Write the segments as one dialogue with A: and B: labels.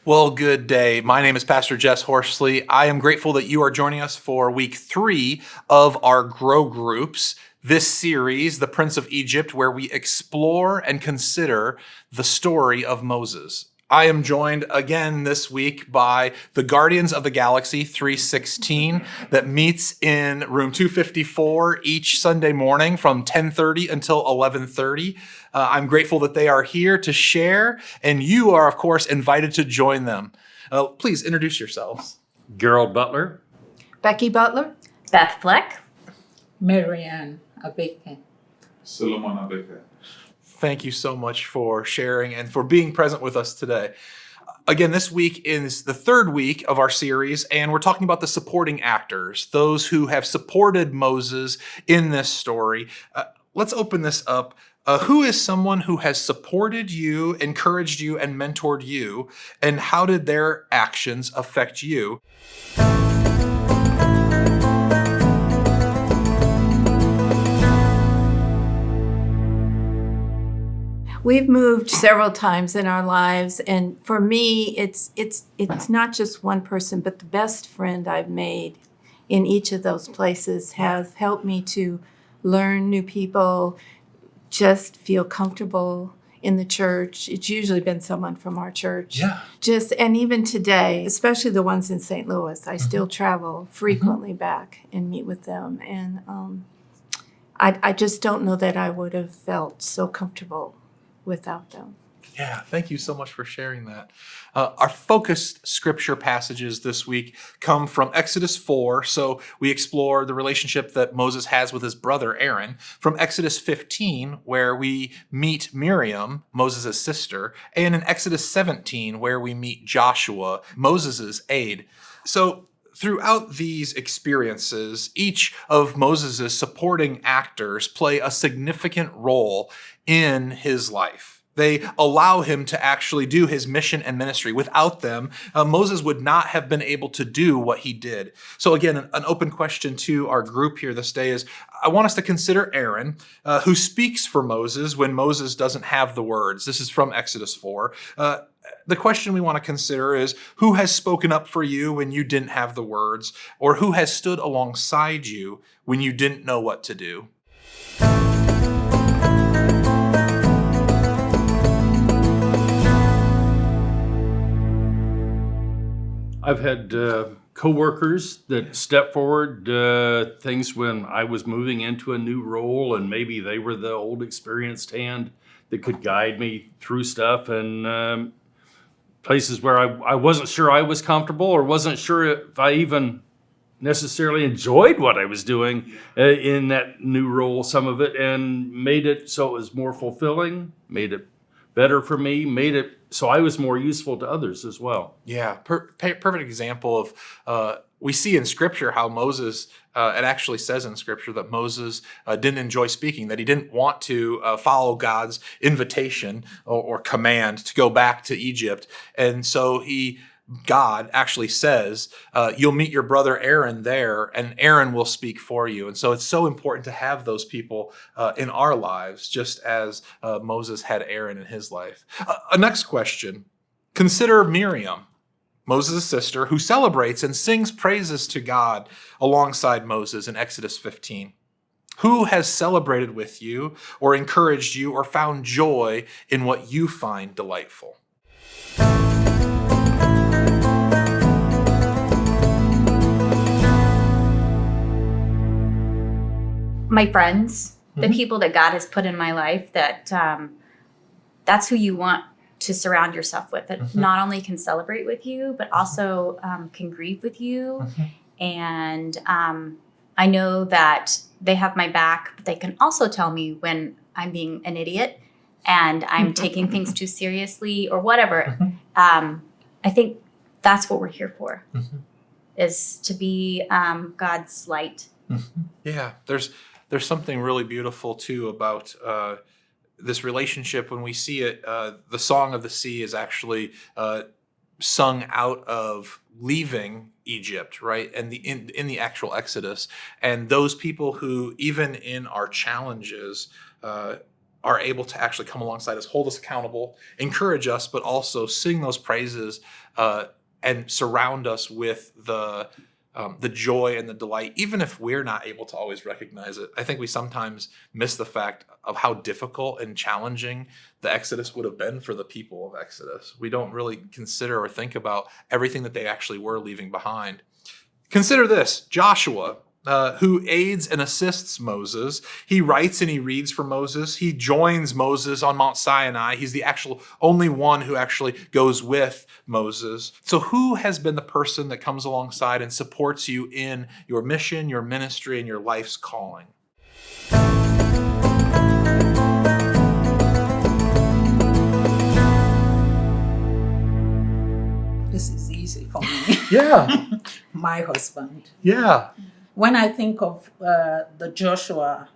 A: Well, good day. My name is Pastor Jess Horsley. I am grateful that you are joining us for week 3 of our Grow Groups, this series, The Prince of Egypt, where we explore and consider the story of Moses. I am joined again this week by the Guardians of the Galaxy 316 that meets in room 254 each Sunday morning from 10:30 until 11:30. I'm grateful that they are here to share, and you are, of course, invited to join them. Please introduce yourselves.
B: Gerald Butler.
C: Becky Butler.
D: Beth Fleck.
E: Marianne Abeke.
F: Solomon Abeke.
A: Thank you so much for sharing and for being present with us today. Again, this week is the 3rd week of our series, and we're talking about the supporting actors, those who have supported Moses in this story. Let's open this up. Who is someone who has supported you, encouraged you, and mentored you, and how did their actions affect you?
C: We've moved several times in our lives, and for me, it's not just one person, but the best friend I've made in each of those places has helped me to learn new people, just feel comfortable in the church. It's usually been someone from our church.
A: Yeah.
C: And even today, especially the ones in St. Louis, I still travel frequently back and meet with them, and I just don't know that I would have felt so comfortable without them.
A: Yeah, thank you so much for sharing that. Our focused scripture passages this week come from Exodus 4. So we explore the relationship that Moses has with his brother Aaron. From Exodus 15, where we meet Miriam, Moses' sister. And in Exodus 17, where we meet Joshua, Moses' aide. So throughout these experiences, each of Moses' supporting actors play a significant role in his life. They allow him to actually do his mission and ministry. Without them, Moses would not have been able to do what he did. So again, an open question to our group here this day is, I want us to consider Aaron, who speaks for Moses when Moses doesn't have the words. This is from Exodus 4. The question we want to consider is, who has spoken up for you when you didn't have the words, or who has stood alongside you when you didn't know what to do?
B: I've had coworkers that stepped forward things when I was moving into a new role, and maybe they were the old experienced hand that could guide me through stuff, and places where I wasn't sure I was comfortable or wasn't sure if I even necessarily enjoyed what I was doing in that new role, some of it, and made it so it was more fulfilling, made it better for me, made it so I was more useful to others as well.
A: Yeah, perfect example of, we see in Scripture how Moses, it actually says in Scripture that Moses didn't enjoy speaking, that he didn't want to follow God's invitation or command to go back to Egypt. And so God actually says, you'll meet your brother Aaron there, and Aaron will speak for you. And so it's so important to have those people in our lives, just as Moses had Aaron in his life. A next question. Consider Miriam, Moses' sister, who celebrates and sings praises to God alongside Moses in Exodus 15. Who has celebrated with you or encouraged you or found joy in what you find delightful?
D: My friends, the people that God has put in my life, that's who you want to surround yourself with, that not only can celebrate with you, but also can grieve with you. And I know that they have my back, but they can also tell me when I'm being an idiot and I'm taking things too seriously or whatever. I think that's what we're here for, is to be God's light.
A: Yeah, there's something really beautiful too about this relationship when we see it. The Song of the Sea is actually sung out of leaving Egypt, right? And in the actual Exodus, and those people who, even in our challenges, are able to actually come alongside us, hold us accountable, encourage us, but also sing those praises and surround us with the joy and the delight, even if we're not able to always recognize it. I think we sometimes miss the fact of how difficult and challenging the Exodus would have been for the people of Exodus. We don't really consider or think about everything that they actually were leaving behind. Consider this, Joshua, who aids and assists Moses. He writes and he reads for Moses. He joins Moses on Mount Sinai. He's the actual only one who actually goes with Moses. So who has been the person that comes alongside and supports you in your mission, your ministry, and your life's calling?
E: This is easy for me.
A: Yeah,
E: My husband.
A: yeah.
E: When I think of the Joshua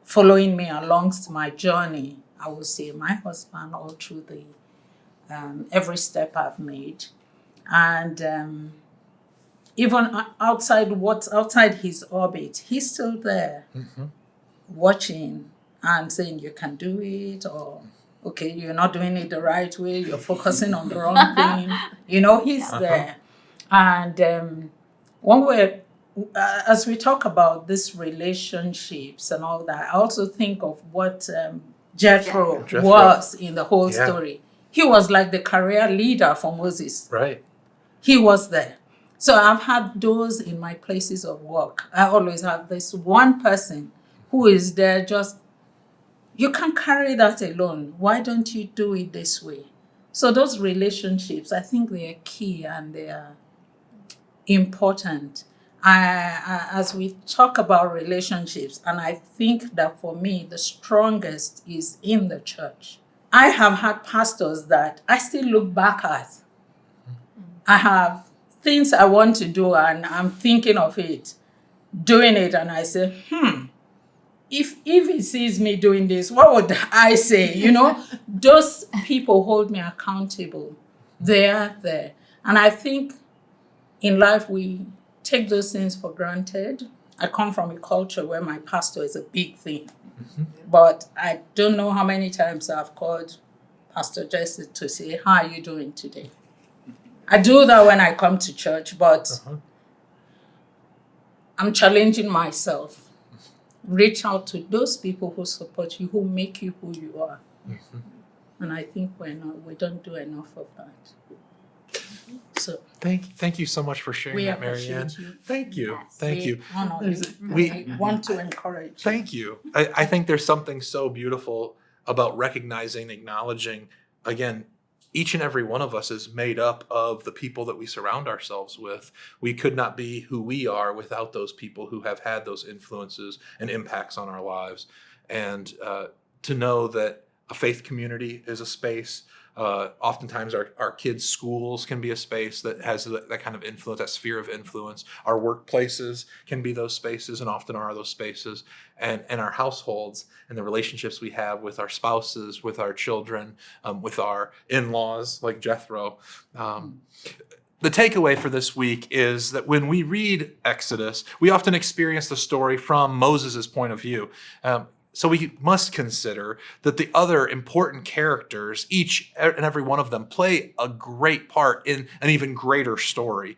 E: following me alongst my journey, I would say my husband all through the every step I've made, and even outside his orbit, he's still there, watching and saying you can do it, or okay, you're not doing it the right way, you're focusing on the wrong thing. He's there, and when we're as we talk about these relationships and all that, I also think of what Jethro was in the whole story. He was like the career leader for Moses.
A: Right.
E: He was there. So I've had those in my places of work. I always have this one person who is there just, you can't carry that alone. Why don't you do it this way? So those relationships, I think they are key and they are important. As we talk about relationships, and I think that for me, the strongest is in the church. I have had pastors that I still look back at. I have things I want to do, and I'm thinking of it, doing it, and I say, if he sees me doing this, what would I say? Those people hold me accountable. They're there. And I think in life, we take those things for granted. I come from a culture where my pastor is a big thing. But I don't know how many times I've called Pastor Jesse to say, how are you doing today? I do that when I come to church, but I'm challenging myself. Reach out to those people who support you, who make you who you are. And I think we don't do enough of that. So
A: Thank you so much for sharing
E: we
A: that, Marianne.
E: appreciate you.
A: Thank you.
D: Yes.
A: Thank you.
E: Honor you.
A: we-
E: I want to encourage you.
A: Thank you. I think there's something so beautiful about recognizing, acknowledging, again, each and every one of us is made up of the people that we surround ourselves with. We could not be who we are without those people who have had those influences and impacts on our lives. And to know that a faith community is a space. Oftentimes our kids' schools can be a space that has that kind of influence, that sphere of influence. Our workplaces can be those spaces, and often are those spaces. And our households and the relationships we have with our spouses, with our children, with our in-laws like Jethro. The takeaway for this week is that when we read Exodus, we often experience the story from Moses' point of view. So we must consider that the other important characters, each and every one of them, play a great part in an even greater story.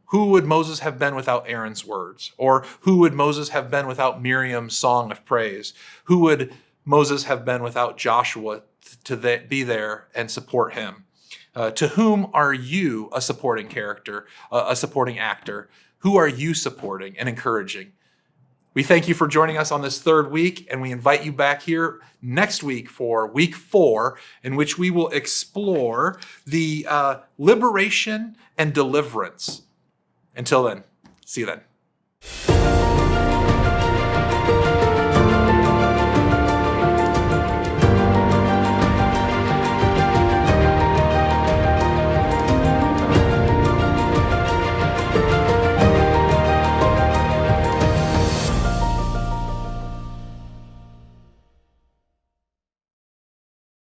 A: Who would Moses have been without Aaron's words? Or who would Moses have been without Miriam's song of praise? Who would Moses have been without Joshua to be there and support him? To whom are you a supporting character, a supporting actor? Who are you supporting and encouraging? We thank you for joining us on this third week, and we invite you back here next week for week 4, in which we will explore the liberation and deliverance. Until then, see you then.